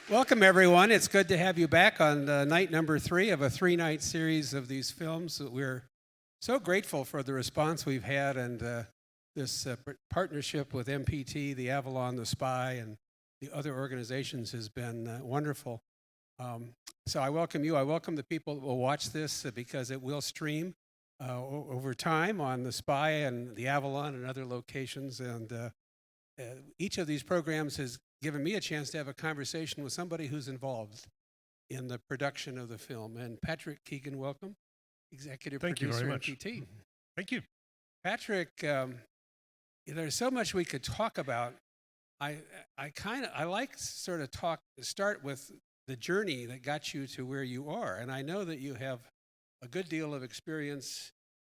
Welcome, everyone. It's good to have you back on night number 3 of a 3-night series of these films. We're so grateful for the response we've had and this partnership with MPT, the Avalon, the Spy, and the other organizations has been wonderful. So I welcome you. I welcome the people that will watch this because it will stream over time on the Spy and the Avalon and other locations. And each of these programs has given me a chance to have a conversation with somebody who's involved in the production of the film. And Patrick Keegan, welcome, executive Thank you producer very of much. MPT. Thank you. Patrick, there's so much we could talk about. I like sort of start with the journey that got you to where you are. And I know that you have a good deal of experience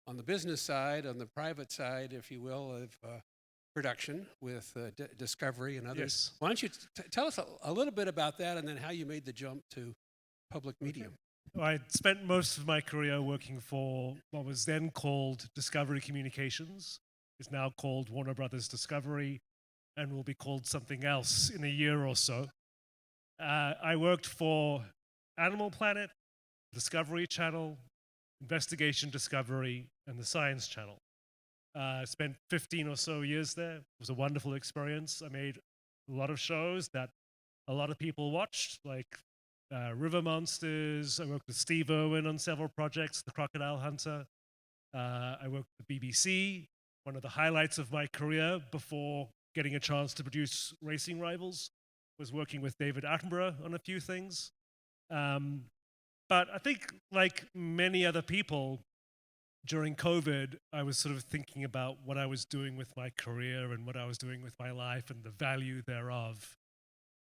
on the business side, on the private side, if you will, of production with Discovery and others. Yes. Why don't you tell us a little bit about that and then how you made the jump to public medium? I spent most of my career working for what was then called Discovery Communications. It's now called Warner Brothers Discovery and will be called something else in a year or so. I worked for Animal Planet, Discovery Channel, Investigation Discovery, and the Science Channel. I spent 15 or so years there. It was a wonderful experience. I made a lot of shows that a lot of people watched, like River Monsters. I worked with Steve Irwin on several projects, The Crocodile Hunter. I worked with the BBC. One of the highlights of my career before getting a chance to produce Racing Rivals was working with David Attenborough on a few things. But I think, like many other people, during COVID, I was sort of thinking about what I was doing with my career and what I was doing with my life and the value thereof.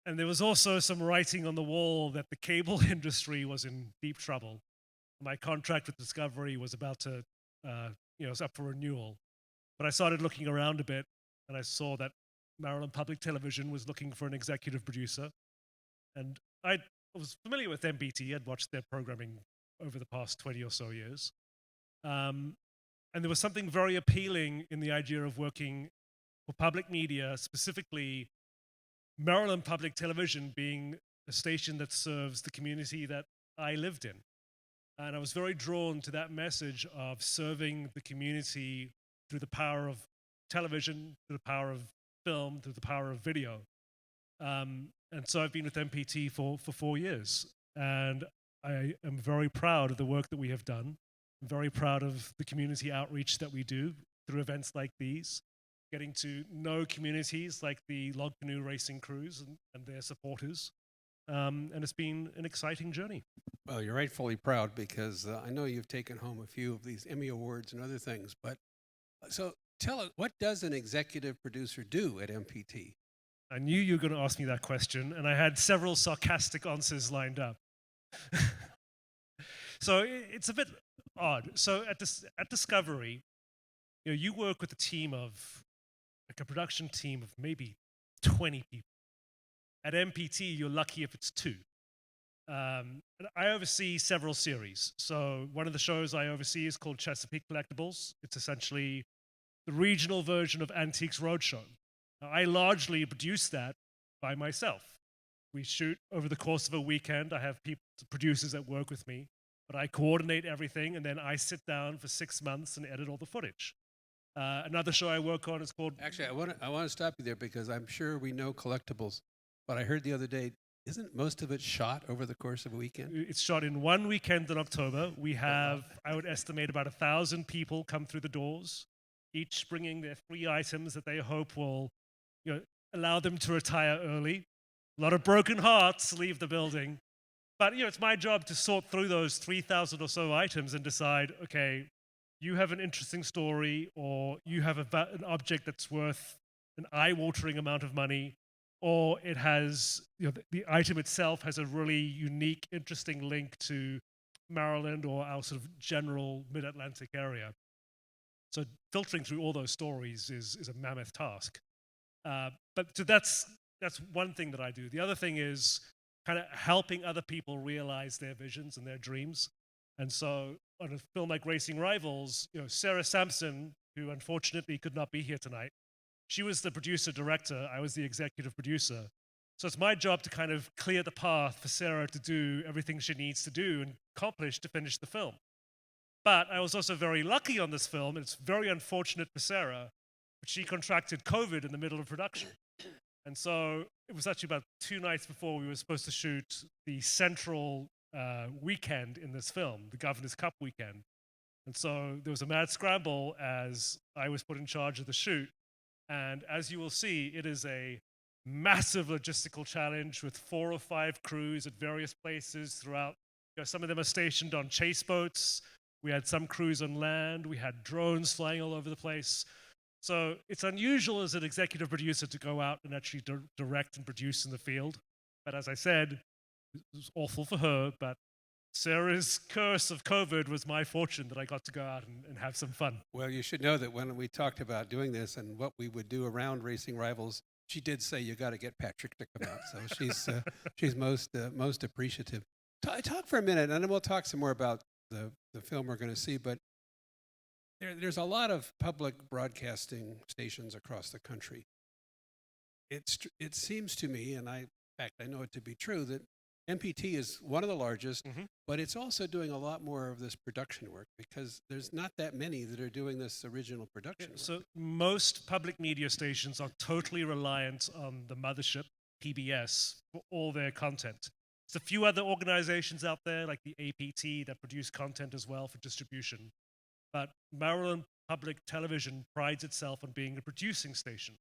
And there was also some writing on the wall that the cable industry was in deep trouble. My contract with Discovery was about to, was up for renewal. But I started looking around a bit, and I saw that Maryland Public Television was looking for an executive producer. And I was familiar with MPT. I'd watched their programming over the past 20 or so years. And there was something very appealing in the idea of working for public media, specifically Maryland Public Television being a station that serves the community that I lived in. And I was very drawn to that message of serving the community through the power of television, through the power of film, through the power of video. And so I've been with MPT for 4 years. And I am very proud of the work that we have done. I'm very proud of the community outreach that we do through events like these, getting to know communities like the log canoe racing crews and their supporters. And it's been an exciting journey. Well, you're rightfully proud because I know you've taken home a few of these Emmy Awards and other things. But so tell us, what does an executive producer do at MPT? I knew you were going to ask me that question, and I had several sarcastic answers lined up. So it's a bit odd. So at Discovery, you work with a team of, like a production team of maybe 20 people. At MPT, you're lucky if it's 2. And I oversee several series. So one of the shows I oversee is called Chesapeake Collectibles. It's essentially the regional version of Antiques Roadshow. I largely produce that by myself. We shoot over the course of a weekend. I have producers that work with me, but I coordinate everything, and then I sit down for 6 months and edit all the footage. Another show I work on is called... Actually, I want to stop you there because I'm sure we know collectibles, but I heard the other day, isn't most of it shot over the course of a weekend? It's shot in one weekend in October. We have, I would estimate, about 1,000 people come through the doors, each bringing their 3 items that they hope will allow them to retire early. A lot of broken hearts leave the building. But it's my job to sort through those 3,000 or so items and decide, okay, you have an interesting story, or you have an object that's worth an eye-watering amount of money, or it has, the item itself has a really unique, interesting link to Maryland or our sort of general mid-Atlantic area. So filtering through all those stories is a mammoth task. So that's one thing that I do. The other thing is kind of helping other people realize their visions and their dreams. And so on a film like Racing Rivals, Sarah Sampson, who unfortunately could not be here tonight, she was the producer-director, I was the executive producer. So it's my job to kind of clear the path for Sarah to do everything she needs to do and accomplish to finish the film. But I was also very lucky on this film. It's very unfortunate for Sarah, but she contracted COVID in the middle of production. And so it was actually about 2 nights before we were supposed to shoot the central weekend in this film, the Governor's Cup weekend. And so there was a mad scramble as I was put in charge of the shoot. And as you will see, it is a massive logistical challenge with 4 or 5 crews at various places throughout. Some of them are stationed on chase boats. We had some crews on land. We had drones flying all over the place. So it's unusual as an executive producer to go out and actually direct and produce in the field. But as I said, it was awful for her, but Sarah's curse of COVID was my fortune that I got to go out and have some fun. Well, you should know that when we talked about doing this and what we would do around Racing Rivals, she did say you got to get Patrick to come out. So she's most appreciative. Talk for a minute, and then we'll talk some more about the film we're going to see. But there's a lot of public broadcasting stations across the country. It seems to me, and in fact I know it to be true, that MPT is one of the largest, but it's also doing a lot more of this production work because there's not that many that are doing this original production work. So most public media stations are totally reliant on the mothership, PBS, for all their content. There's a few other organizations out there like the APT that produce content as well for distribution. But Maryland Public Television prides itself on being a producing station.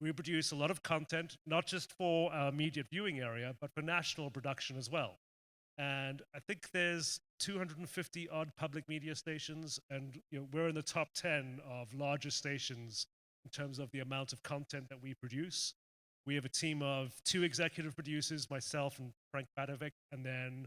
We produce a lot of content, not just for our immediate viewing area, but for national production as well. And I think there's 250 odd public media stations, and we're in the top 10 of largest stations in terms of the amount of content that we produce. We have a team of 2 executive producers, myself and Frank Badovic, and then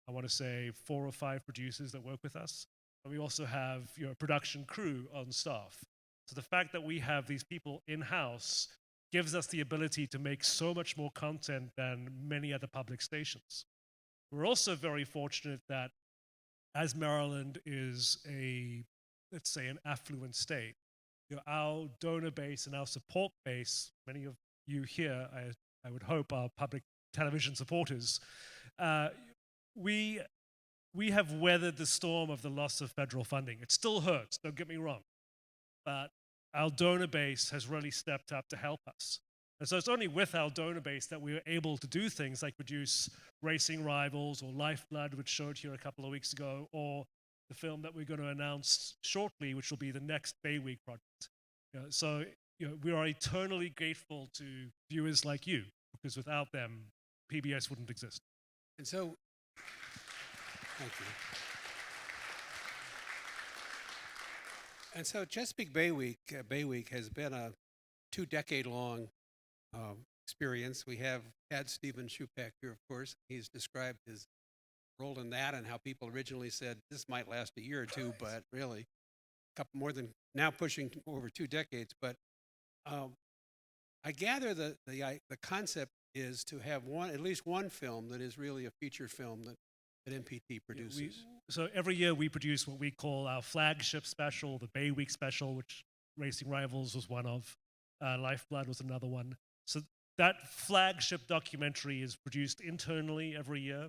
I want to say 4 or 5 producers that work with us. And we also have a production crew on staff. So the fact that we have these people in-house gives us the ability to make so much more content than many other public stations. We're also very fortunate that as Maryland is let's say an affluent state, our donor base and our support base, many of you here, I would hope, are public television supporters. We have weathered the storm of the loss of federal funding. It still hurts, don't get me wrong, but our donor base has really stepped up to help us. And so it's only with our donor base that we were able to do things like produce Racing Rivals or Lifeblood, which showed here a couple of weeks ago, or the film that we're going to announce shortly, which will be the next Bay Week project. So we are eternally grateful to viewers like you, because without them, PBS wouldn't exist. And so, thank you. And so Chesapeake Bay Week has been a 2-decade-long experience. We have had Stephen Shupak here, of course. He's described his role in that and how people originally said this might last a year or two, but really a couple more than now, pushing over 2 decades. But I gather the concept is to have at least one film that is really a feature film that MPT produces. So every year we produce what we call our flagship special, the Bay Week special, which Racing Rivals was one of. Lifeblood was another one. So that flagship documentary is produced internally every year,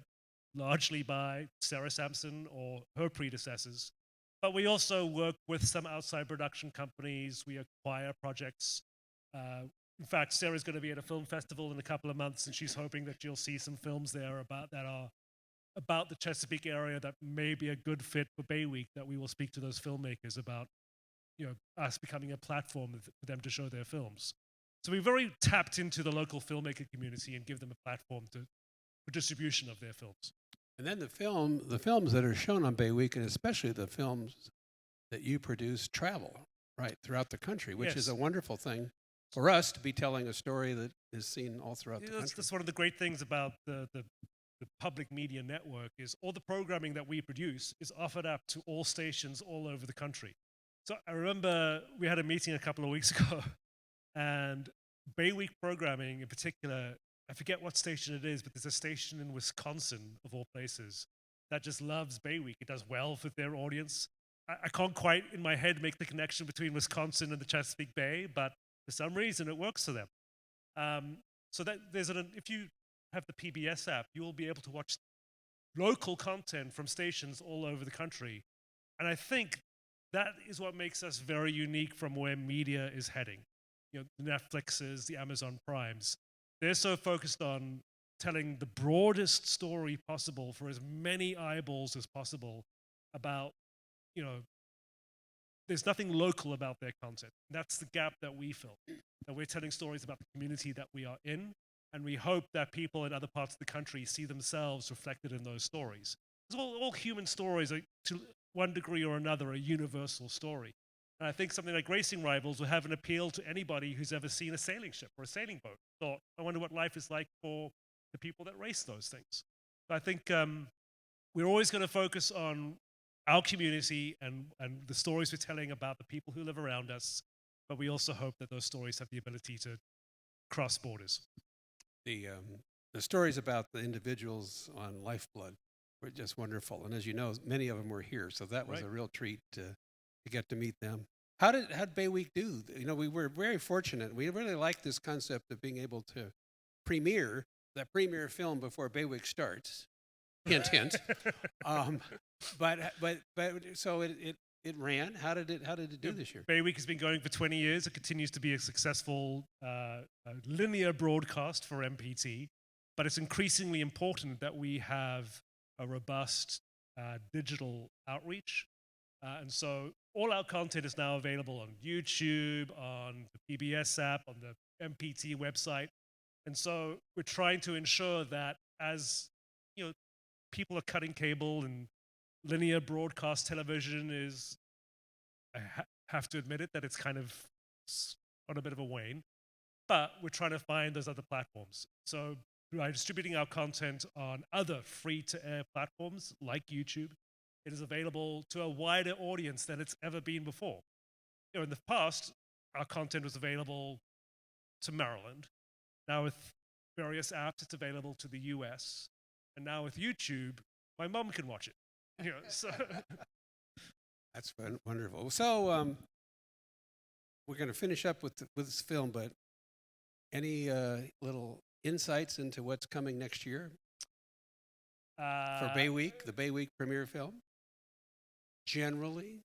largely by Sarah Sampson or her predecessors. But we also work with some outside production companies. We acquire projects. In fact, Sarah's going to be at a film festival in a couple of months, and she's hoping that you'll see some films there that are about the Chesapeake area that may be a good fit for Bay Week, that we will speak to those filmmakers about, us becoming a platform for them to show their films. So we very tapped into the local filmmaker community and give them a platform for distribution of their films. And then the films that are shown on Bay Week, and especially the films that you produce, travel throughout the country, which is a wonderful thing for us to be telling a story that is seen all throughout the country. That's one of the great things about the public media network is all the programming that we produce is offered up to all stations all over the country. So I remember we had a meeting a couple of weeks ago, and Bay Week programming in particular, I forget what station it is, but there's a station in Wisconsin, of all places, that just loves Bay Week. It does well for their audience. I can't quite, in my head, make the connection between Wisconsin and the Chesapeake Bay, but for some reason, it works for them. So that if you have the PBS app, you will be able to watch local content from stations all over the country. And I think that is what makes us very unique from where media is heading. You know, the Netflixes, the Amazon Primes, they're so focused on telling the broadest story possible for as many eyeballs as possible about, you know, there's nothing local about their content. That's the gap that we fill. That we're telling stories about the community that we are in, and we hope that people in other parts of the country see themselves reflected in those stories. Because all human stories, are, to one degree or another, a universal story. And I think something like Racing Rivals will have an appeal to anybody who's ever seen a sailing ship or a sailing boat. Thought, I wonder what life is like for the people that race those things. So I think we're always going to focus on our community and the stories we're telling about the people who live around us, but we also hope that those stories have the ability to cross borders. The stories about the individuals on Lifeblood were just wonderful, and as you know, many of them were here, so that was Right. a real treat to get to meet them. How did Bay Week do? You know, we were very fortunate. We really liked this concept of being able to premiere the premiere film before Bay Week starts. Hint, hint. But so it ran. How did it do this year? Bay Week has been going for 20 years. It continues to be a successful linear broadcast for MPT, but it's increasingly important that we have a robust digital outreach. And so all our content is now available on YouTube, on the PBS app, on the MPT website. And so we're trying to ensure that as you know, people are cutting cable and linear broadcast television is, I have to admit it, that it's kind of on a bit of a wane. But we're trying to find those other platforms. So by distributing our content on other free-to-air platforms like YouTube, it is available to a wider audience than it's ever been before. You know, in the past, our content was available to Maryland. Now with various apps, it's available to the US. And now with YouTube, my mom can watch it. You know, so That's wonderful. So we're going to finish up with this film, but any little insights into what's coming next year for Bay Week, the Bay Week premiere film? Generally,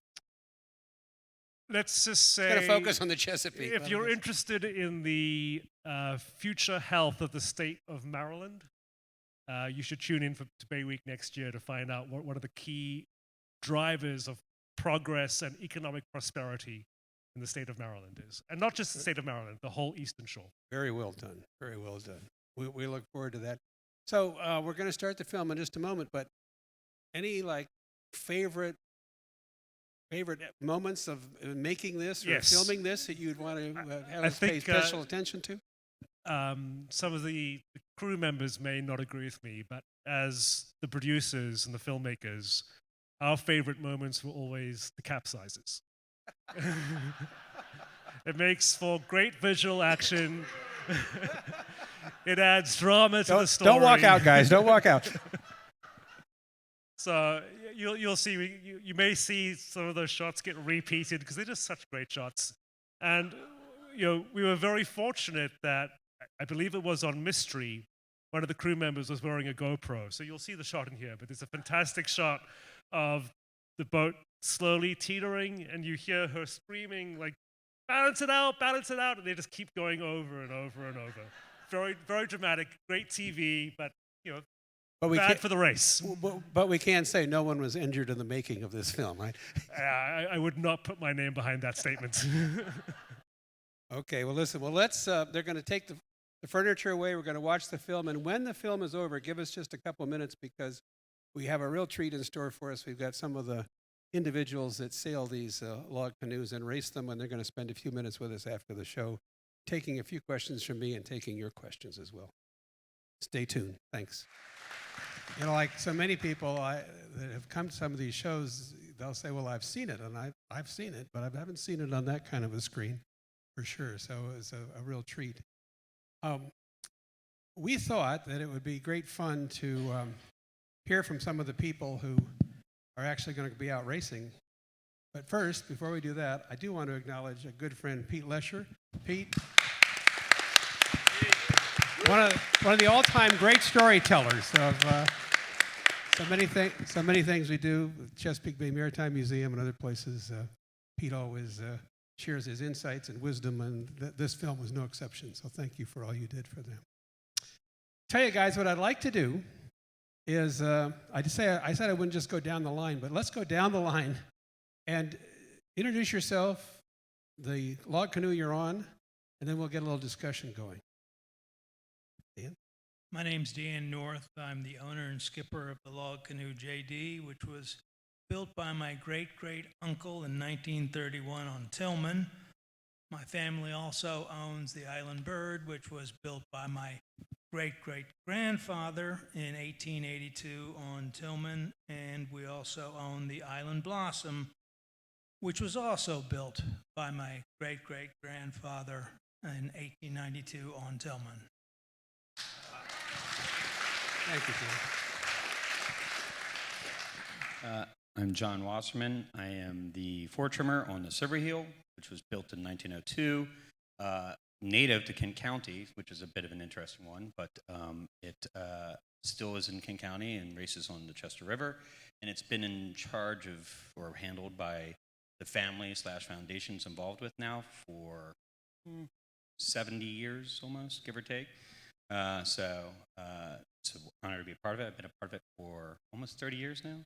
let's just say, going to focus on the Chesapeake. if you're interested in the future health of the state of Maryland, you should tune in to Bay Week next year to find out what are the key drivers of progress and economic prosperity in the state of Maryland is. And not just the state of Maryland, the whole Eastern Shore. Very well done. Very well done. We look forward to that. So we're going to start the film in just a moment, but any favorite moments of making this or Yes. filming this that you'd want to have I us pay think, special attention to? Some of the crew members may not agree with me, but as the producers and the filmmakers, our favorite moments were always the capsizes. It makes for great visual action. It adds drama to the story. Don't walk out, guys. Don't walk out. So you'll see, you may see some of those shots get repeated because they're just such great shots. And you know, we were very fortunate that I believe it was on Mystery, one of the crew members was wearing a GoPro. So you'll see the shot in here, but there's a fantastic shot of the boat slowly teetering, and you hear her screaming like, balance it out, and they just keep going over and over and over. Very, very dramatic, great TV, but you know, bad for the race. But we can say no one was injured in the making of this film, right? I would not put my name behind that statement. Okay, well, listen. Well, they're going to take the furniture away. We're going to watch the film. And when the film is over, give us just a couple minutes because we have a real treat in store for us. We've got some of the individuals that sail these log canoes and race them, and they're going to spend a few minutes with us after the show, taking a few questions from me and taking your questions as well. Stay tuned. Thanks. You know, like so many people that have come to some of these shows, they'll say, well, I've seen it, and I've seen it, but I haven't seen it on that kind of a screen, for sure. So it was a real treat. We thought that it would be great fun to hear from some of the people who are actually going to be out racing. But first, before we do that, I do want to acknowledge a good friend, Pete Lesher. Pete. one of the all-time great storytellers of so many things we do with Chesapeake Bay Maritime Museum and other places. Pete always shares his insights and wisdom, and this film was no exception. So thank you for all you did for them. Tell you guys what I'd like to do is I said I wouldn't just go down the line, but let's go down the line and introduce yourself, the log canoe you're on, and then we'll get a little discussion going. Dan? My name's Dan North. I'm the owner and skipper of the log canoe JD, which was built by my great-great-uncle in 1931 on Tillman. My family also owns the Island Bird, which was built by my great-great-grandfather in 1882 on Tillman, and we also own the Island Blossom, which was also built by my great-great-grandfather in 1892 on Tillman. Thank you, Dan. I'm John Wasserman. I am the foretrimmer on the Silver Heel, which was built in 1902, native to Kent County, which is a bit of an interesting one, but it still is in Kent County and races on the Chester River, and it's been in charge of or handled by the family/foundations involved with now for 70 years almost, give or take. So it's an honor to be a part of it. I've been a part of it for almost 30 years now.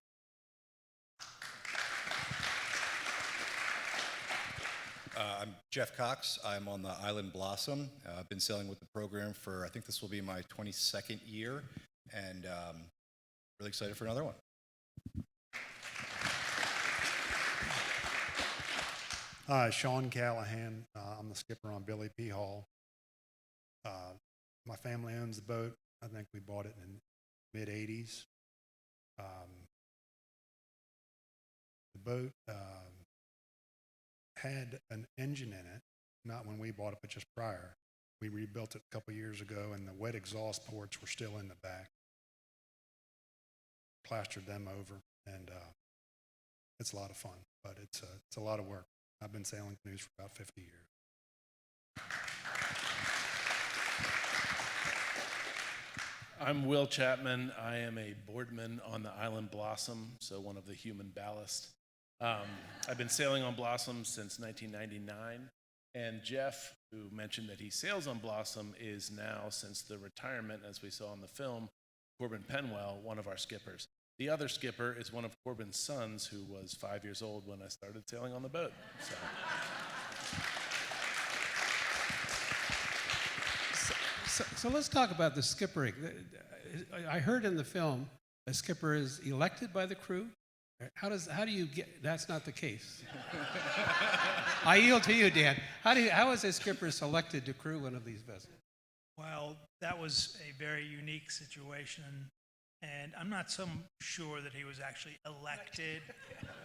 I'm Jeff Cox. I'm on the Island Blossom. I've been sailing with the program for, I think this will be my 22nd year, and really excited for another one. Hi, Sean Callahan. I'm the skipper on Billy P. Hall. My family owns the boat. I think we bought it in the mid-'80s. The boat had an engine in it, not when we bought it, but just prior. We rebuilt it a couple years ago, and the wet exhaust ports were still in the back. Plastered them over, and it's a lot of fun, but it's a lot of work. I've been sailing canoes for about 50 years. I'm Will Chapman. I am a boardman on the Island Blossom, so one of the human ballast. I've been sailing on Blossom since 1999, and Jeff, who mentioned that he sails on Blossom, is now, since the retirement, as we saw in the film, Corbin Penwell, one of our skippers. The other skipper is one of Corbin's sons, who was 5 years old when I started sailing on the boat. So let's talk about the skippering. I heard in the film a skipper is elected by the crew. How do you get? That's not the case. I yield to you, Dan. How is a skipper selected to crew one of these vessels? Well, that was a very unique situation, and I'm not so sure that he was actually elected.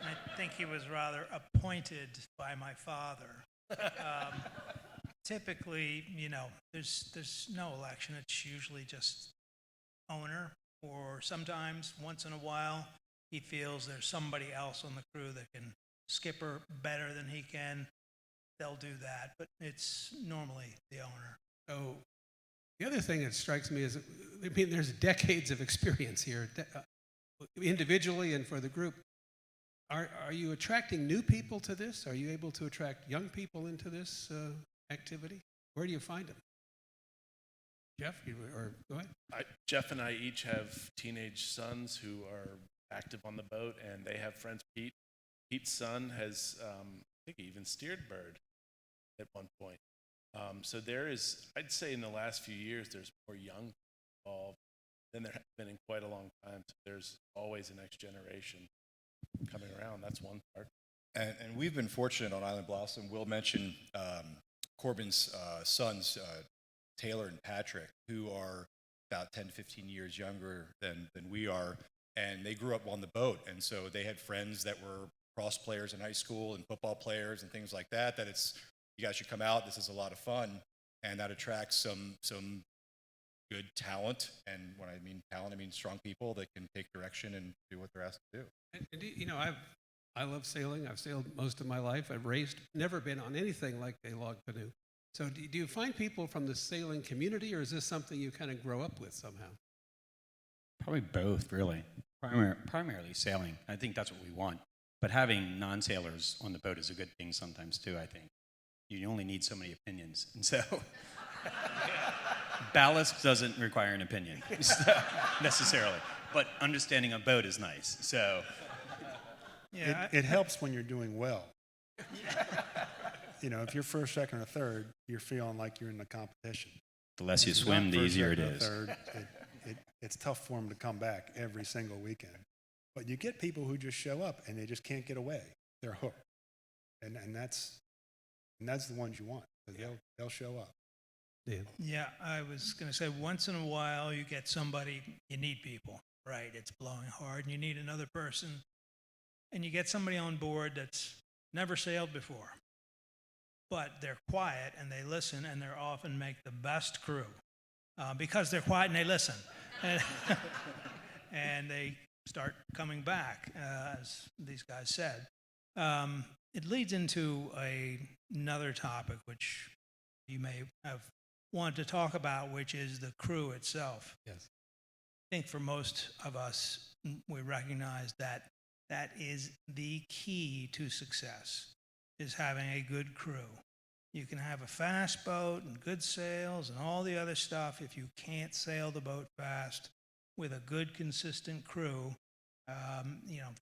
I think he was rather appointed by my father. Typically, there's no election. It's usually just owner, or sometimes, once in a while, he feels there's somebody else on the crew that can skipper better than he can. They'll do that, but it's normally the owner. So the other thing that strikes me is, there's decades of experience here, individually and for the group. Are you attracting new people to this? Are you able to attract young people into this activity? Where do you find them? Jeff, go ahead. Jeff and I each have teenage sons who are active on the boat, and they have friends. Pete's son has, I think he even steered bird at one point. So there is, I'd say in the last few years, there's more young involved than there have been in quite a long time. So there's always a next generation coming around. That's one part. And we've been fortunate on Island Blossom. Will mention Corbin's sons, Taylor and Patrick, who are about 10 to 15 years younger than we are, and they grew up on the boat, and so they had friends that were cross players in high school and football players and things like that, you guys should come out, this is a lot of fun, and that attracts some good talent, and when I mean talent, I mean strong people that can take direction and do what they're asked to do. And I love sailing. I've sailed most of my life. I've raced, never been on anything like a log canoe. So do you find people from the sailing community, or is this something you kind of grow up with somehow? Probably both, really. Primarily sailing. I think that's what we want. But having non-sailors on the boat is a good thing sometimes too, I think. You only need so many opinions. And so ballast doesn't require an opinion necessarily. But understanding a boat is nice. So Yeah, It helps when you're doing well. You know, if you're first, second, or third, you're feeling like you're in the competition. the less you If you're swim, not the first, easier it second, or is. third, it's tough for them to come back every single weekend. But you get people who just show up and they just can't get away. They're hooked, and that's the ones you want. 'Cause they'll show up. yeah, I was going to say, once in a while you get somebody, you need people, right? It's blowing hard and you need another person. And you get somebody on board that's never sailed before. But they're quiet and they listen, and they often make the best crew because they're quiet and they listen. And, and they start coming back, as these guys said. It leads into another topic which you may have wanted to talk about, which is the crew itself. Yes. I think for most of us, we recognize that that is the key to success, is having a good crew. You can have a fast boat and good sails and all the other stuff. If you can't sail the boat fast with a good, consistent crew,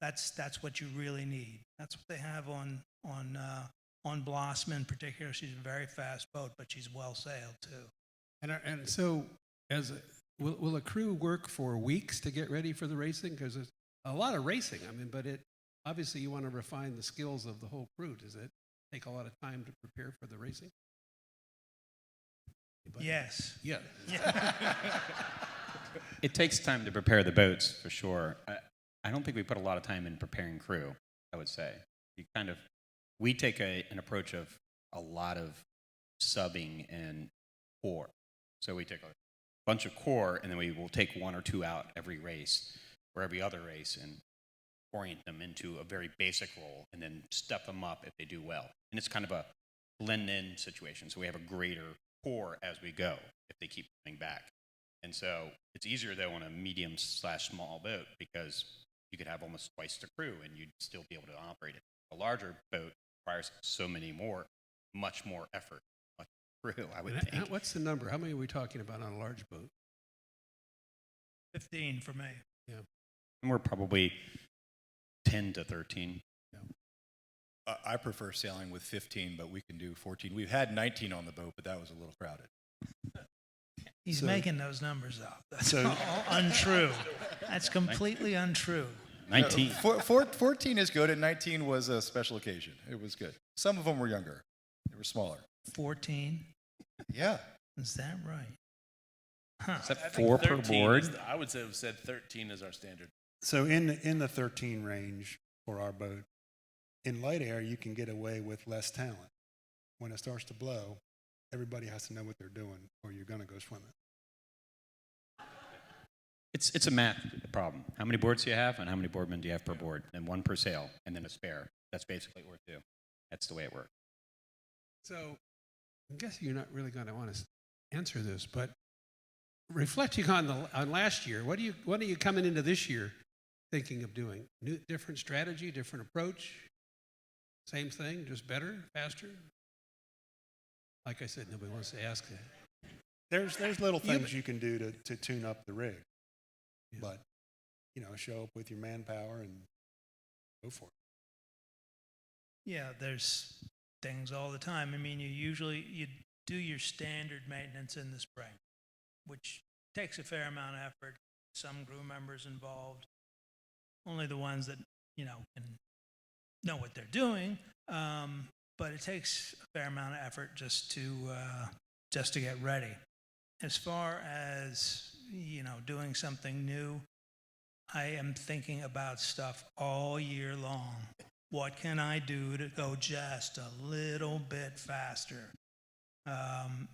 that's what you really need. That's what they have on Blossom in particular. She's a very fast boat, but she's well sailed too. And so, will a crew work for weeks to get ready for the racing? Because there's a lot of racing. I mean, but obviously you want to refine the skills of the whole crew. Does it take a lot of time to prepare for the racing? Anybody? Yes. Yeah. It takes time to prepare the boats, for sure. I don't think we put a lot of time in preparing crew, I would say. We take an approach of a lot of subbing and core. So we take a bunch of core, and then we will take one or two out every race or every other race and orient them into a very basic role and then step them up if they do well. And it's kind of a blend-in situation. So we have a greater core as we go if they keep coming back. And so it's easier, though, on a medium/small boat because you could have almost twice the crew and you'd still be able to operate it. A larger boat requires so many more, much more effort, much crew, I would think. What's the number? How many are we talking about on a large boat? 15 for me. And we're probably 10 to 13. I prefer sailing with 15, but we can do 14. We've had 19 on the boat, but that was a little crowded. He's So- making those numbers up. That's So- all untrue. That's completely untrue. 19. 14 is good, and 19 was a special occasion. It was good. Some of them were younger. They were smaller. 14. Yeah. Is that right? Huh. Is that I think 4 per 13 board? I would say have said 13 is our standard. So in the 13 range for our boat, in light air, you can get away with less talent. When it starts to blow, everybody has to know what they're doing or you're going to go swimming. It's a math problem. How many boards do you have, and how many boardmen do you have per board? And one per sail, and then a spare. That's basically what we do. That's the way it works. So I'm guessing you're not really going to want to answer this, but reflecting on last year, what are you coming into this year thinking of doing? Different strategy, different approach? Same thing, just better, faster? Like I said, nobody wants to ask that. There's little things you can do to tune up the rig. Yeah. But, show up with your manpower and go for it. Yeah, there's things all the time. I mean, you do your standard maintenance in the spring, which takes a fair amount of effort. Some crew members involved, only the ones that can know what they're doing. But it takes a fair amount of effort just to get ready. As far as doing something new, I am thinking about stuff all year long. What can I do to go just a little bit faster? And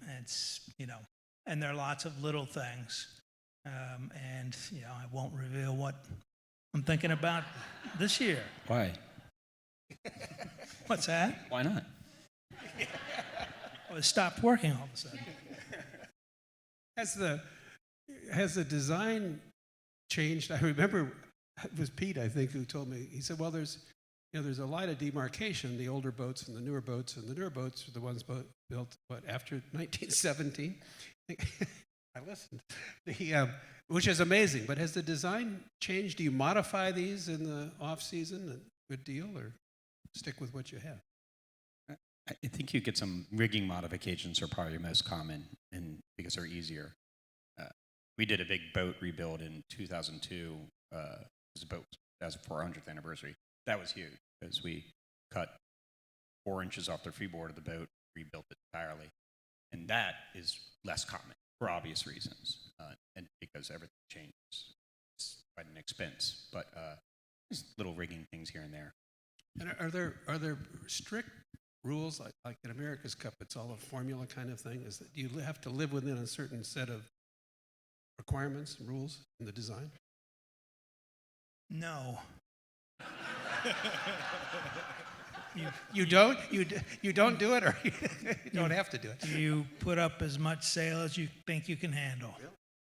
there are lots of little things. And I won't reveal what I'm thinking about this year. Why? What's that? Why not? was stopped working all of a sudden. Has the design changed? I remember it was Pete, I think, who told me. He said, "Well, there's a line of demarcation: the older boats and the newer boats, and the newer boats are the ones built after 1917." I listened, which is amazing. But has the design changed? Do you modify these in the off season a good deal, or stick with what you have? I think you get some rigging modifications are probably most common, and because they're easier. We did a big boat rebuild in 2002. It was a boat that was 400th anniversary. That was huge because we cut 4 inches off the freeboard of the boat, rebuilt it entirely, and that is less common for obvious reasons, and because everything changes. It's quite an expense, but there's little rigging things here and there. And are there strict rules like in America's Cup? It's all a formula kind of thing. Is that you have to live within a certain set of requirements and rules in the design? No. You don't do it, or you don't have to do it. You put up as much sail as you think you can handle.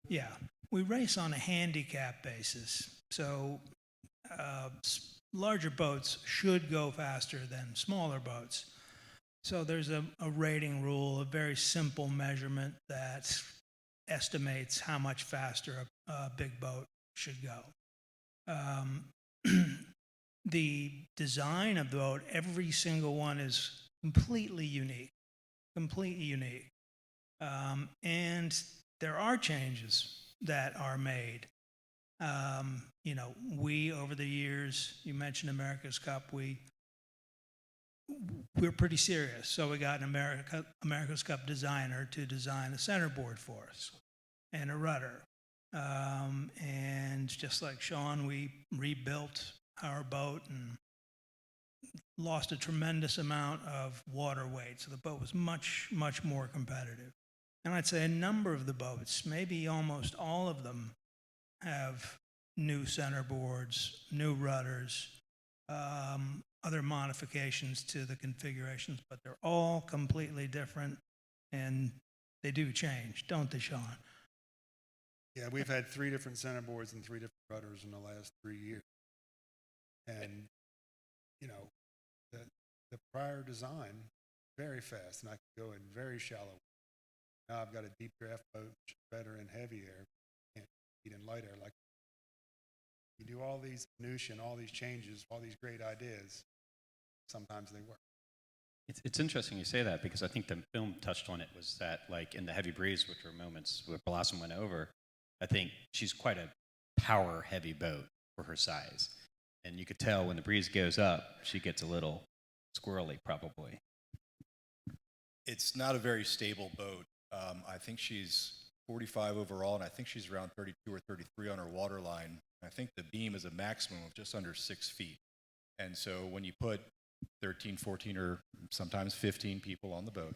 Yeah. We race on a handicap basis. So larger boats should go faster than smaller boats. So there's a rating rule, a very simple measurement that estimates how much faster a big boat should go. The design of the boat, every single one is completely unique. And there are changes that are made. We, over the years, you mentioned America's Cup, we're pretty serious. So we got an America's Cup designer to design a centerboard for us and a rudder. And just like Sean, we rebuilt our boat and lost a tremendous amount of water weight. So the boat was much, much more competitive. And I'd say a number of the boats, maybe almost all of them, have new centerboards, new rudders, other modifications to the configurations, but they're all completely different, and they do change, don't they, Sean? Yeah, we've had 3 different centerboards and 3 different rudders in the last 3 years. And, the prior design, very fast, and I could go in very shallow. Now I've got a deep draft boat, which is better in heavy air, can't compete in light air. Like, you do all these minutiae and all these changes, all these great ideas, sometimes they work. It's interesting you say that, because I think the film touched on it, was that, like, in the Heavy Breeze, which were moments where Blossom went over, I think she's quite a power-heavy boat for her size. And you could tell when the breeze goes up, she gets a little squirrely, probably. It's not a very stable boat. I think she's 45 overall, and I think she's around 32 or 33 on her waterline. I think the beam is a maximum of just under 6 feet. And so when you put 13, 14, or sometimes 15 people on the boat,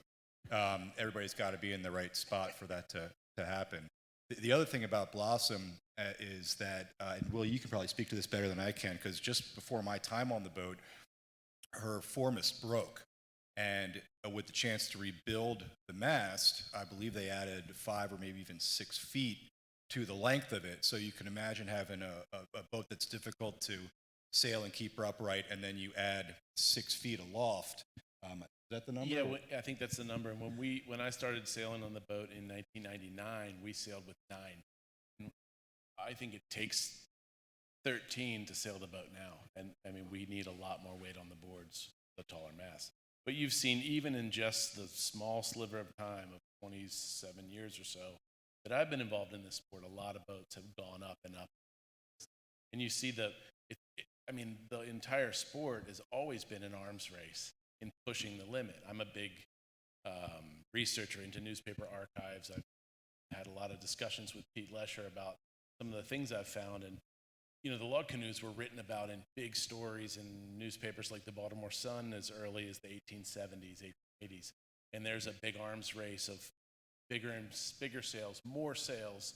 everybody's got to be in the right spot for that to happen. The other thing about Blossom is that, and Will, you can probably speak to this better than I can, because just before my time on the boat, her foremast broke. And with the chance to rebuild the mast, I believe they added 5 or maybe even 6 feet to the length of it. So you can imagine having a boat that's difficult to sail and keep her upright, and then you add 6 feet aloft. Is that the number? Yeah, I think that's the number. And when I started sailing on the boat in 1999, we sailed with 9. And I think it takes 13 to sail the boat now. And I mean, we need a lot more weight on the boards, the taller mast. But you've seen, even in just the small sliver of time of 27 years or so that I've been involved in this sport, a lot of boats have gone up and up. And you see the entire sport has always been an arms race in pushing the limit. I'm a big researcher into newspaper archives. I've had a lot of discussions with Pete Lesher about some of the things I've found. And, the log canoes were written about in big stories in newspapers like the Baltimore Sun as early as the 1870s, 1880s. And there's a big arms race of bigger and bigger sails, more sails.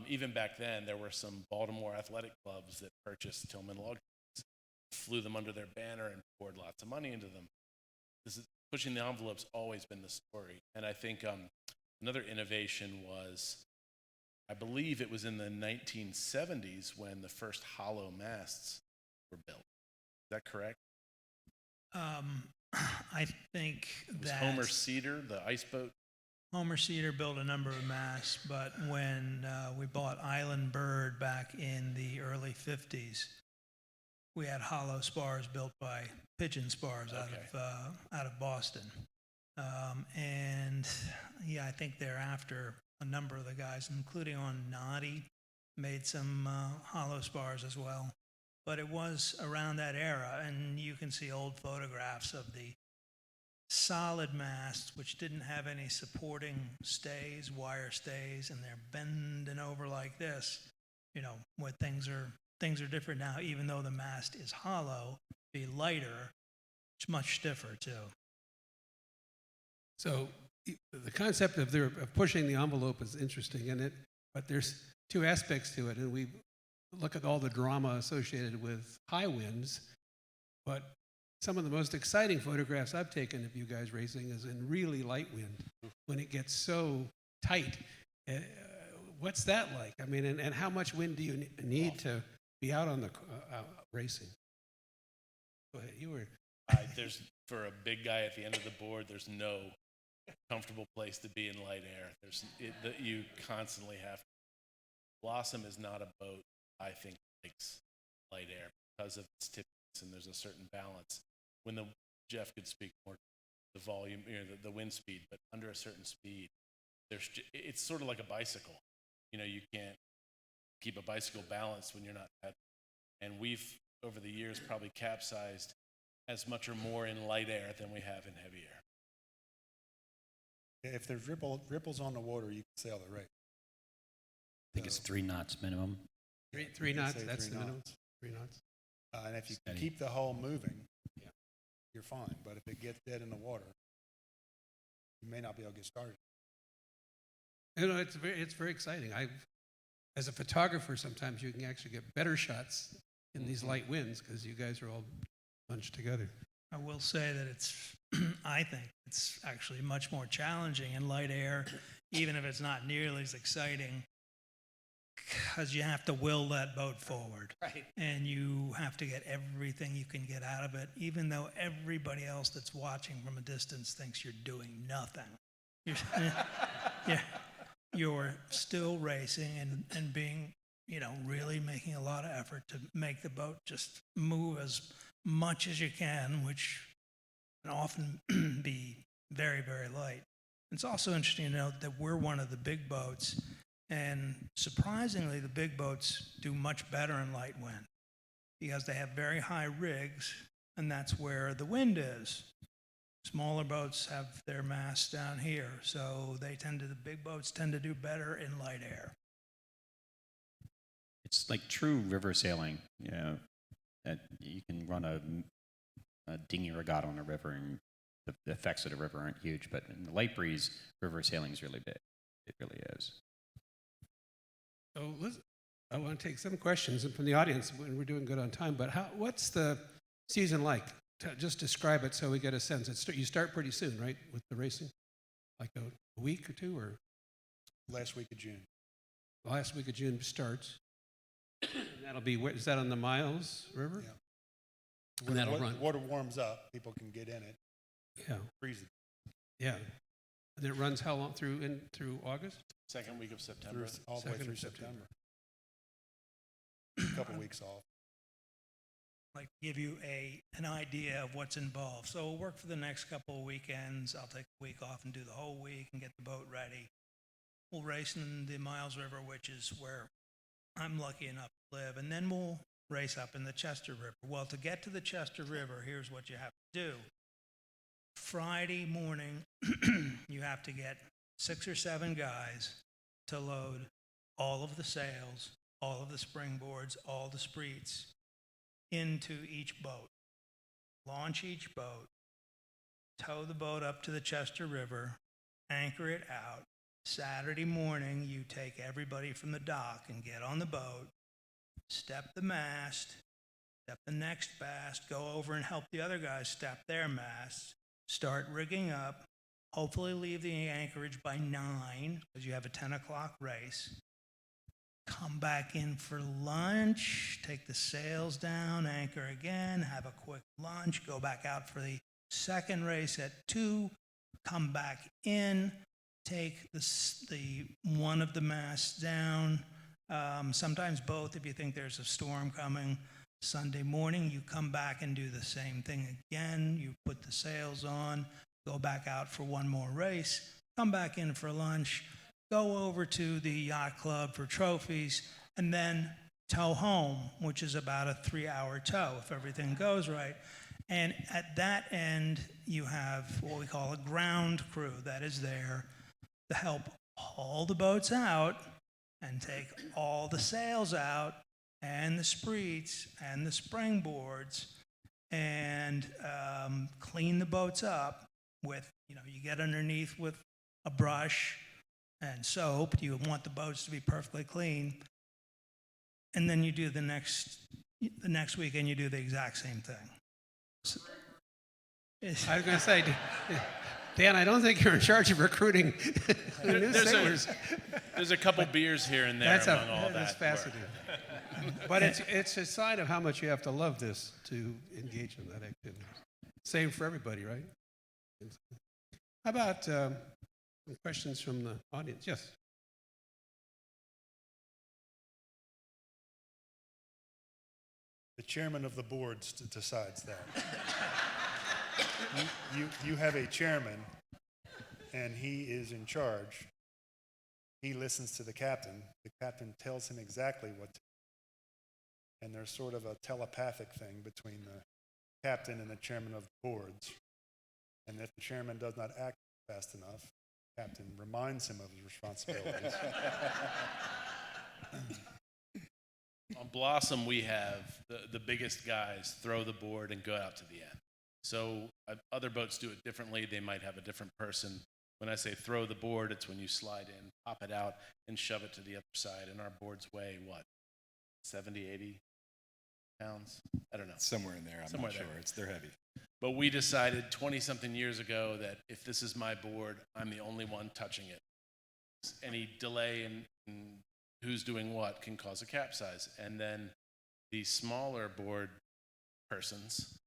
Even back then, there were some Baltimore athletic clubs that purchased Tillman log canoes, flew them under their banner, and poured lots of money into them. pushing the envelope's always been the story. And I think another innovation was, I believe it was in the 1970s when the first hollow masts were built. Is that correct? I think It was that Homer Cedar, the ice boat. Homer Cedar built a number of masts, but when we bought Island Bird back in the early 50s, we had hollow spars built by Pigeon Spars out of Boston. And yeah, I think thereafter, a number of the guys, including on Noddy, made some hollow spars as well. But it was around that era, and you can see old photographs of the solid masts, which didn't have any supporting stays, wire stays, and they're bending over like this. You know, where things are different now. Even though the mast is hollow, be lighter, it's much stiffer too. So the concept of pushing the envelope is interesting, but there's two aspects to it, and we look at all the drama associated with high winds, but some of the most exciting photographs I've taken of you guys racing is in really light wind, when it gets so tight. What's that like? I mean, and how much wind do you need to be out on the racing? Go ahead, you were. There's, for a big guy at the end of the board, there's no comfortable place to be in light air. You constantly have. Blossom is not a boat, I think, likes light air because of its tippiness, and there's a certain balance. When Jeff could speak more to the volume, the wind speed, but under a certain speed, it's sort of like a bicycle. You know, you can't keep a bicycle balanced when you're not pedaling. And we've, over the years, probably capsized as much or more in light air than we have in heavy air. If there's ripples on the water, you can sail the race. I think it's 3 knots minimum. Three knots, say that's 3 the minimum? knots. 3 knots? And if you can Steady. keep the hull moving, Yeah. you're fine. But if it gets dead in the water, you may not be able to get started. You know, it's very exciting. As a photographer, sometimes you can actually get better shots in these light winds because you guys are all bunched together. I will say that I think it's actually much more challenging in light air, even if it's not nearly as exciting, because you have to will that boat forward. Right. And you have to get everything you can get out of it, even though everybody else that's watching from a distance thinks you're doing nothing. You're still racing and being, really making a lot of effort to make the boat just move as much as you can, which can often be very, very light. It's also interesting to note that we're one of the big boats, and surprisingly, the big boats do much better in light wind because they have very high rigs, and that's where the wind is. Smaller boats have their masts down here, so the big boats tend to do better in light air. It's like true river sailing, that you can run a dinghy regatta on a river and the effects of the river aren't huge, but in the light breeze, river sailing is really big. It really is. So I want to take some questions from the audience, and we're doing good on time, but what's the season like? Just describe it so we get a sense. You start pretty soon, right, with the racing? Like a week or two, or? Last week of June. The last week of June starts. That'll be, is that on the Miles River? Yeah. And that'll run. Water warms up, people can get in it, Yeah, freeze it yeah. And it runs how long, through August? Second week of September. all the way Second through of September. September. A couple weeks off. Like give you an idea of what's involved. So we'll work for the next couple of weekends. I'll take a week off and do the whole week and get the boat ready. We'll race in the Miles River, which is where I'm lucky enough to live, and then we'll race up in the Chester River. Well, to get to the Chester River, here's what you have to do. Friday morning, you have to get 6 or 7 guys to load all of the sails, all of the springboards, all the spreets into each boat. Launch each boat, tow the boat up to the Chester River, anchor it out. Saturday morning, you take everybody from the dock and get on the boat, step the mast, step the next mast, go over and help the other guys step their masts, start rigging up, hopefully leave the anchorage by 9 because you have a 10 o'clock race. Come back in for lunch, take the sails down, anchor again, have a quick lunch, go back out for the second race at 2, come back in, take the one of the masts down, sometimes both if you think there's a storm coming. Sunday morning, you come back and do the same thing again. You put the sails on, go back out for one more race, come back in for lunch, go over to the yacht club for trophies, and then tow home, which is about a 3-hour tow if everything goes right. And at that end, you have what we call a ground crew that is there to help haul the boats out and take all the sails out and the spreets and the springboards and clean the boats up with, you get underneath with a brush and soap. You want the boats to be perfectly clean. And then you do the next weekend, you do the exact same thing. So, I was going to say, Dan, I don't think you're in charge of recruiting new sailors. There's a couple beers here and there among all that. That's fascinating. But it's a sign of how much you have to love this to engage in that activity. Same for everybody, right? How about some questions from the audience? Yes. The chairman of the board decides that. You have a chairman, and he is in charge. He listens to the captain. The captain tells him exactly what to do. And there's sort of a telepathic thing between the captain and the chairman of the boards. And if the chairman does not act fast enough, the captain reminds him of his responsibilities. On Blossom, we have the biggest guys throw the board and go out to the end. So other boats do it differently. They might have a different person. When I say throw the board, it's when you slide in, pop it out, and shove it to the other side. And our boards weigh, 70, 80 pounds? I don't know. Somewhere in there, I'm not sure. There. They're heavy. But we decided 20-something years ago that if this is my board, I'm the only one touching it. Any delay in who's doing what can cause a capsize. And then the smaller board persons,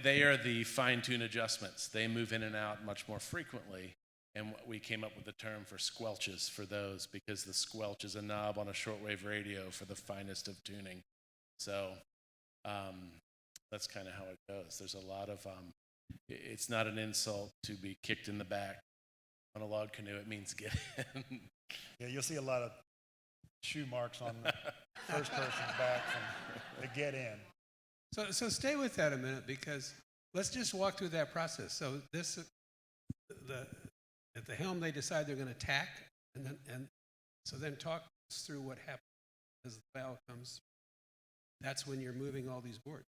they are the fine-tune adjustments. They move in and out much more frequently. And we came up with the term for squelches for those, because the squelch is a knob on a shortwave radio for the finest of tuning. So that's kind of how it goes. There's a lot of, it's not an insult to be kicked in the back on a log canoe. It means get in. Yeah, you'll see a lot of shoe marks on the first person's back from the get in. So stay with that a minute, because let's just walk through that process. So at the helm, they decide they're going to tack, and so then talk us through what happens as the bow comes. That's when you're moving all these boards.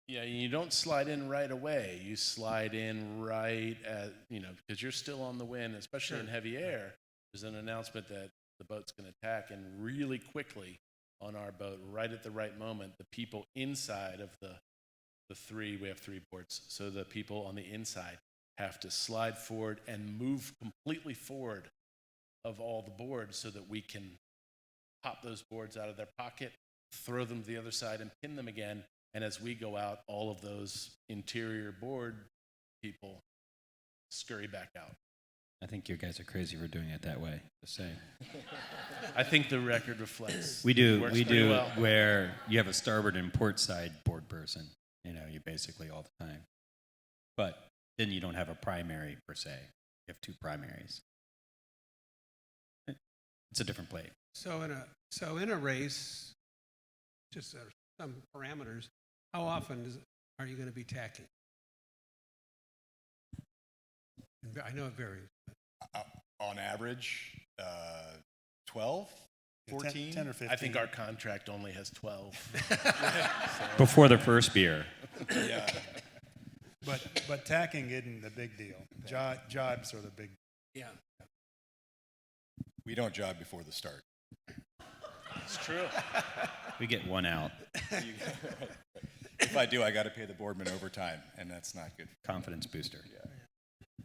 Yeah, you don't slide in right away. You slide in right at, because you're still on the wind, especially in heavy air. There's an announcement that the boat's going to tack, and really quickly on our boat, right at the right moment, the people inside of the three, we have 3 boards, so the people on the inside have to slide forward and move completely forward of all the boards so that we can pop those boards out of their pocket, throw them to the other side, and pin them again. And as we go out, all of those interior board people scurry back out. I think you guys are crazy for doing it that way, just saying. I think the record reflects. We do well. where you have a starboard and port side board person, you basically all the time. But then you don't have a primary per se. You have 2 primaries. It's a different plate. So in a race, just some parameters. How often are you going to be tacking? I know it varies. On average, 12, 14? 10 or 15. I think our contract only has 12. Before the first beer. Yeah. But tacking isn't the big deal. Jibes are the big deal. Yeah. We don't jibe before the start. It's true. We get 1 out. if I do, I got to pay the boardman overtime, and that's not good. Confidence booster.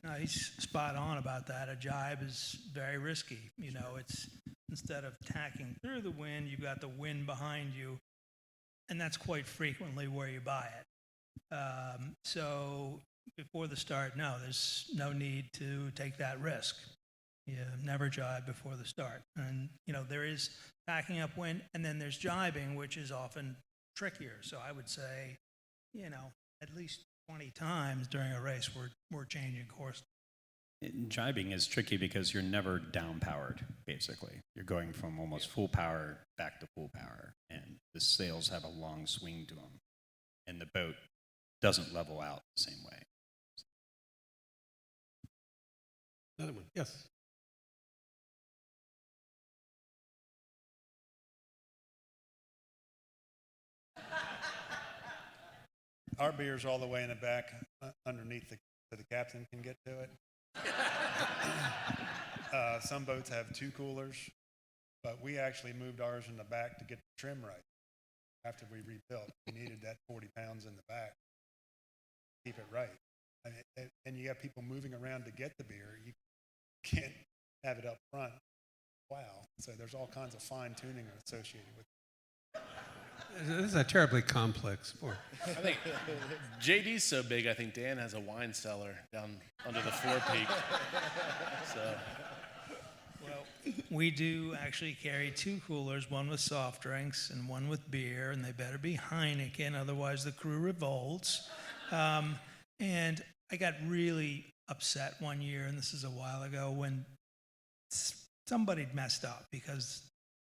No, he's spot on about that. A jibe is very risky. You know, it's instead of tacking through the wind, you've got the wind behind you, and that's quite frequently where you buy it. So before the start, no, there's no need to take that risk. You never jibe before the start. And, you know, there is tacking upwind, and then there's jibing, which is often trickier. So I would say, you know, at least 20 times during a race, we're changing course. Jibing is tricky because you're never down powered, basically. You're going from almost full power back to full power, and the sails have a long swing to them, and the boat doesn't level out the same way. Another one, yes. Our beer's all the way in the back, underneath so the captain can get to it. Some boats have 2 coolers, but we actually moved ours in the back to get the trim right. After we rebuilt, we needed that 40 pounds in the back to keep it right. And you have people moving around to get the beer. You can't have it up front. Wow. So there's all kinds of fine tuning associated with it. This is a terribly complex sport. I think JD's so big, I think Dan has a wine cellar down under the forepeak. So, Well, we do actually carry 2 coolers, one with soft drinks and one with beer, and they better be Heineken, otherwise the crew revolts. And I got really upset one year, and this is a while ago, when somebody messed up because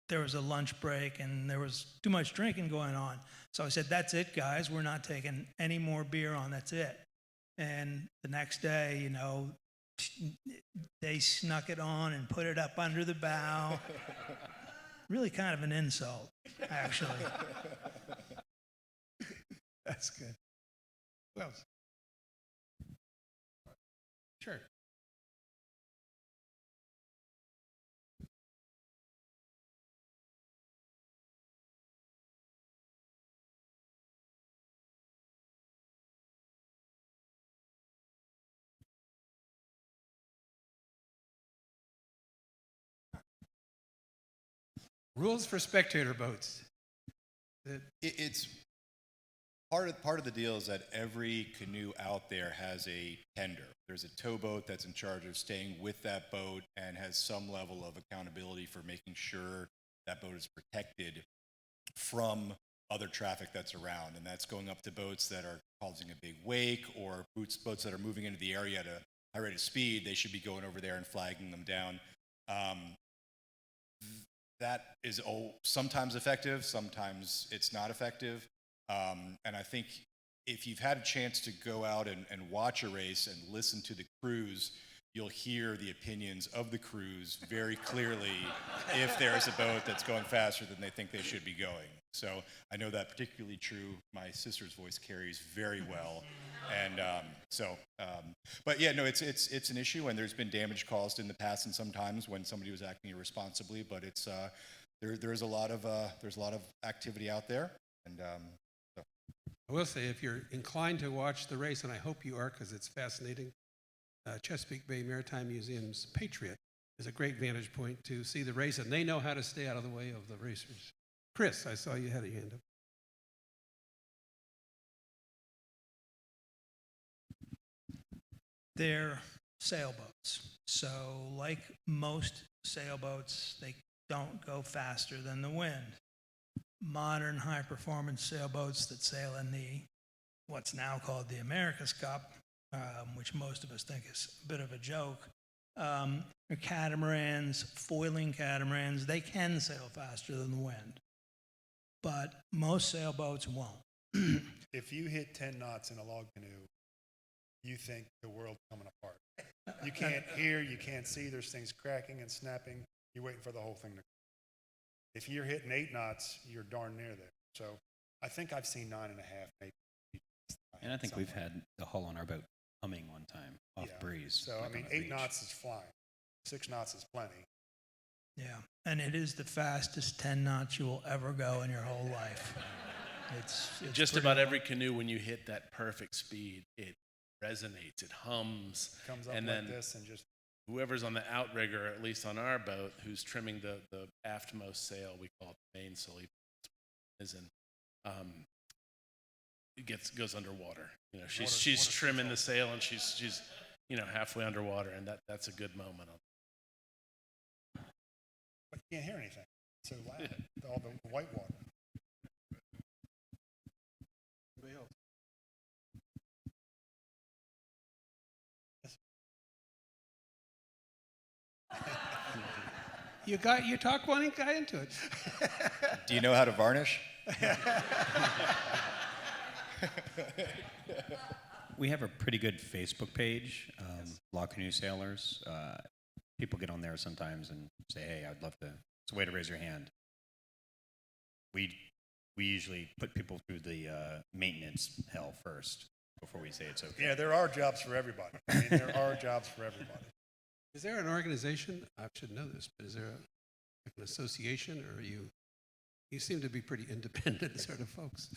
there was a lunch break and there was too much drinking going on. So I said, that's it, guys. We're not taking any more beer on. That's it. And the next day, you know, they snuck it on and put it up under the bow. Really kind of an insult, actually. That's good. Who else? Sure. Rules for spectator boats. It's part of the deal is that every canoe out there has a tender. There's a towboat that's in charge of staying with that boat and has some level of accountability for making sure that boat is protected from other traffic that's around. And that's going up to boats that are causing a big wake, or boats that are moving into the area at a high rate of speed. They should be going over there and flagging them down. That is sometimes effective, sometimes it's not effective. And I think if you've had a chance to go out and watch a race and listen to the crews, you'll hear the opinions of the crews very clearly if there's a boat that's going faster than they think they should be going. So I know that particularly true. My sister's voice carries very well. And but yeah, no, it's an issue, and there's been damage caused in the past and sometimes when somebody was acting irresponsibly, but it's there's a lot of activity out there. And I will say, if you're inclined to watch the race, and I hope you are because it's fascinating, Chesapeake Bay Maritime Museum's Patriot is a great vantage point to see the race, and they know how to stay out of the way of the racers. Chris, I saw you had a hand up. They're sailboats. So like most sailboats, they don't go faster than the wind. Modern high-performance sailboats that sail in what's now called the America's Cup, which most of us think is a bit of a joke, are catamarans, foiling catamarans. They can sail faster than the wind, but most sailboats won't. If you hit 10 knots in a log canoe, you think the world's coming apart. You can't hear, you can't see, there's things cracking and snapping. You're waiting for the whole thing to. If you're hitting 8 knots, you're darn near there. So I think I've seen 9.5, maybe. And I think we've had the hull on our boat humming one time off breeze. So, like I mean, on a 8 beach. knots is flying. 6 knots is plenty. Yeah, and it is the fastest 10 knots you will ever go in your whole life. It's Just pretty about low. every canoe, when you hit that perfect speed, it resonates, it hums, Comes up and like then this and just, whoever's on the outrigger, at least on our boat, who's trimming the aftmost sail, we call it the mainsail, is in, it goes underwater. You know, she's trimming the sail and she's halfway underwater, and that's a good moment. but you can't hear anything. It's so loud, all the white water. You talk one guy into it. Do you know how to varnish? We have a pretty good Facebook page, Law Canoe Sailors. People get on there sometimes and say, hey, I'd love to. It's a way to raise your hand. We usually put people through the maintenance hell first before we say it's okay. Yeah, there are jobs for everybody. I mean, there are jobs for everybody. Is there an organization? I should know this, but is there an association, or you seem to be pretty independent sort of folks?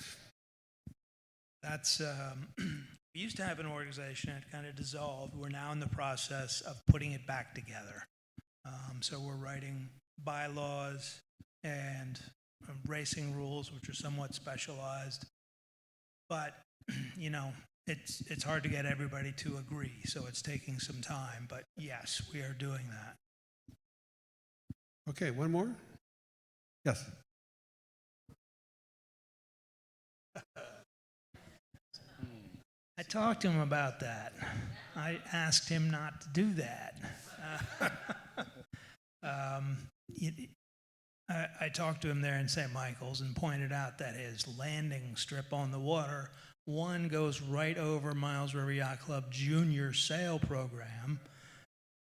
That's, we used to have an organization, it kind of dissolved. We're now in the process of putting it back together. So we're writing bylaws and racing rules, which are somewhat specialized. But, you know, it's hard to get everybody to agree, so it's taking some time. But yes, we are doing that. Okay, one more? Yes. I talked to him about that. I asked him not to do that. I talked to him there in St. Michael's and pointed out that his landing strip on the water, one goes right over Miles River Yacht Club Junior Sail Program.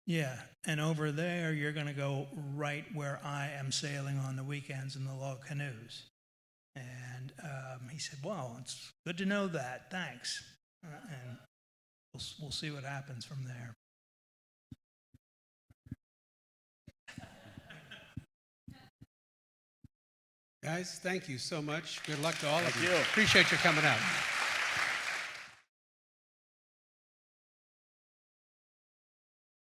Yeah, and over there you're going to go right where I am sailing on the weekends in the log canoes. And he said, well, it's good to know that. Thanks. And we'll see what happens from there. Guys, thank you so much. Good luck to all of Thank you. you. Appreciate you coming out.